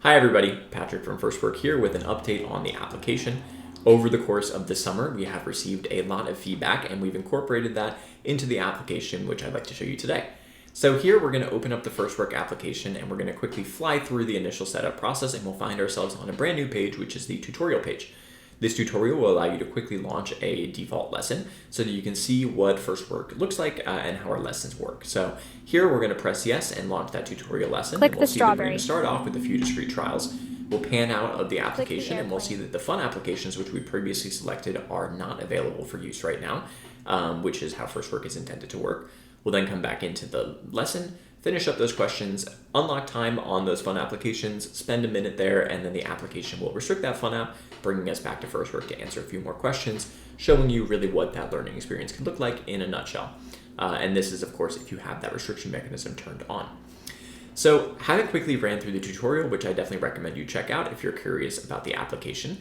Hi everybody, Patrick from FirstWork here with an update on the application. Over the course of the summer, we have received a lot of feedback and we've incorporated that into the application, which I'd like to show you today. So here we're going to open up the FirstWork application and we're going to quickly fly through the initial setup process and we'll find ourselves on a brand new page, which is the tutorial page. This tutorial will allow you to quickly launch a default lesson so that you can see what FirstWork looks like and how our lessons work. So here we're going to press yes and launch that tutorial lesson. Click and we'll the see that we're strawberry. going to start off with a few discrete trials. We'll pan out of the application and we'll see that the fun applications which we previously selected are not available for use right now, which is how FirstWork is intended to work. We'll then come back into the lesson, finish up those questions, unlock time on those fun applications, spend a minute there, and then the application will restrict that fun app, bringing us back to FirstWork to answer a few more questions, showing you really what that learning experience can look like in a nutshell. And this is, of course, if you have that restriction mechanism turned on. So having quickly ran through the tutorial, which I definitely recommend you check out if you're curious about the application,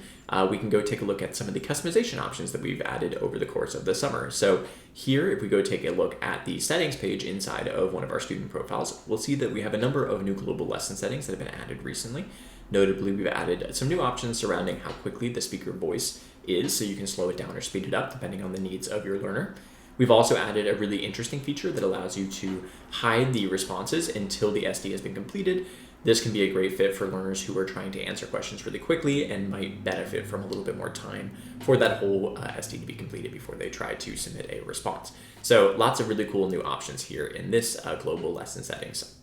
we can go take a look at some of the customization options that we've added over the course of the summer. So here, if we go take a look at the settings page inside of one of our student profiles, we'll see that we have a number of new global lesson settings that have been added recently. Notably, we've added some new options surrounding how quickly the speaker voice is, so you can slow it down or speed it up depending on the needs of your learner. We've also added a really interesting feature that allows you to hide the responses until the SD has been completed. This can be a great fit for learners who are trying to answer questions really quickly and might benefit from a little bit more time for that whole SD to be completed before they try to submit a response. So lots of really cool new options here in this global lesson settings.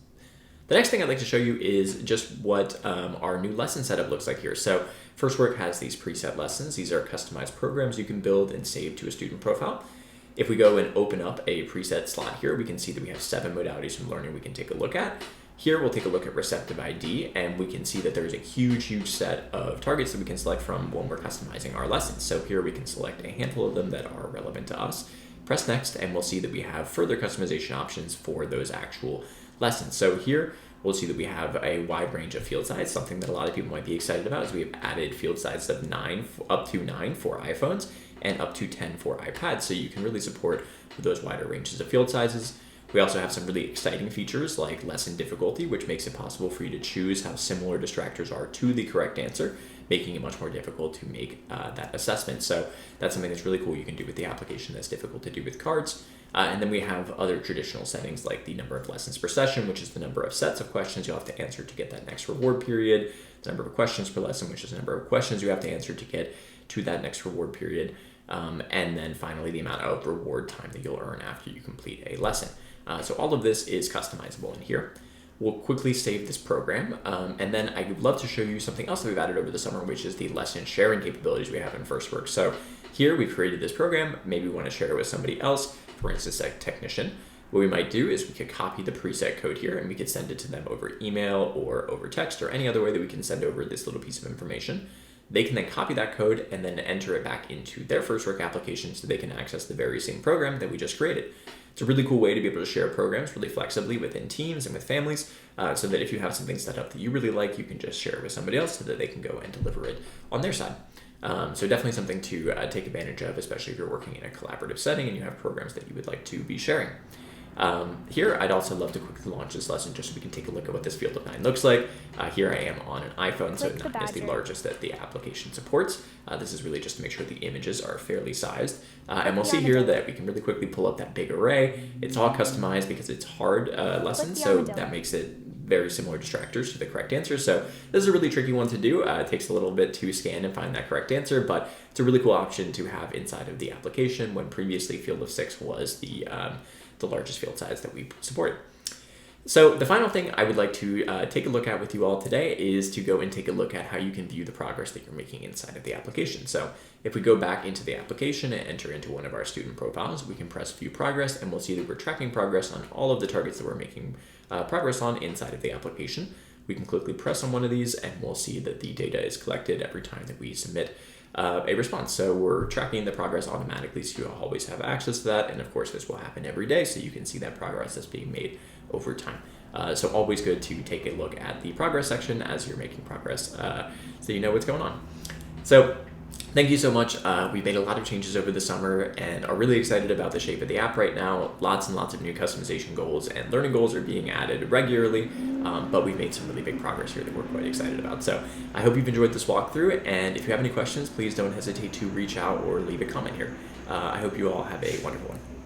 The next thing I'd like to show you is just what our new lesson setup looks like here. So FirstWork has these preset lessons. These are customized programs you can build and save to a student profile. If we go and open up a preset slot here, we can see that we have 7 modalities from learning we can take a look at. Here, we'll take a look at receptive ID, and we can see that there's a huge set of targets that we can select from when we're customizing our lessons. So here we can select a handful of them that are relevant to us. Press next, and we'll see that we have further customization options for those actual lessons. So here, we'll see that we have a wide range of field size. Something that a lot of people might be excited about is we have added field size of up to 9 for iPhones and up to 10 for iPads, so you can really support those wider ranges of field sizes. We also have some really exciting features like lesson difficulty, which makes it possible for you to choose how similar distractors are to the correct answer, making it much more difficult to make that assessment. So that's something that's really cool you can do with the application that's difficult to do with cards. And then we have other traditional settings like the number of lessons per session, which is the number of sets of questions you'll have to answer to get that next reward period, the number of questions per lesson, which is the number of questions you have to answer to get to that next reward period, and then finally the amount of reward time that you'll earn after you complete a lesson. So all of this is customizable in here. We'll quickly save this program, and then I would love to show you something else that we've added over the summer, which is the lesson sharing capabilities we have in FirstWork. So here we've created this program. Maybe we want to share it with somebody else, for instance, a technician. What we might do is we could copy the preset code here and we could send it to them over email or over text or any other way that we can send over this little piece of information. They can then copy that code and then enter it back into their FirstWork application so they can access the very same program that we just created. It's a really cool way to be able to share programs really flexibly within teams and with families, so that if you have something set up that you really like, you can just share it with somebody else so that they can go and deliver it on their side. So definitely something to take advantage of, especially if you're working in a collaborative setting and you have programs that you would like to be sharing. Here, I'd also love to quickly launch this lesson just so we can take a look at what this field of 9 looks like. Here I am on an iPhone, so 9 is the largest that the application supports. This is really just to make sure the images are fairly sized. And we'll see here that we can really quickly pull up that big array. It's all customized because it's hard lessons, so that makes it very similar distractors to the correct answer. So this is a really tricky one to do. It takes a little bit to scan and find that correct answer, but it's a really cool option to have inside of the application when previously field of 6 was the largest field size that we supported. So the final thing I would like to take a look at with you all today is to go and take a look at how you can view the progress that you're making inside of the application. So if we go back into the application and enter into one of our student profiles, we can press view progress and we'll see that we're tracking progress on all of the targets that we're making progress on inside of the application. We can quickly press on one of these and we'll see that the data is collected every time that we submit a response. So we're tracking the progress automatically, so you always have access to that. And of course, this will happen every day, so you can see that progress that's being made over time. So always good to take a look at the progress section as you're making progress so you know what's going on. So Thank you so much. We've made a lot of changes over the summer and are really excited about the shape of the app right now. Lots and lots of new customization goals and learning goals are being added regularly, but we've made some really big progress here that we're quite excited about. So I hope you've enjoyed this walkthrough, and if you have any questions, please don't hesitate to reach out or leave a comment here. I hope you all have a wonderful one.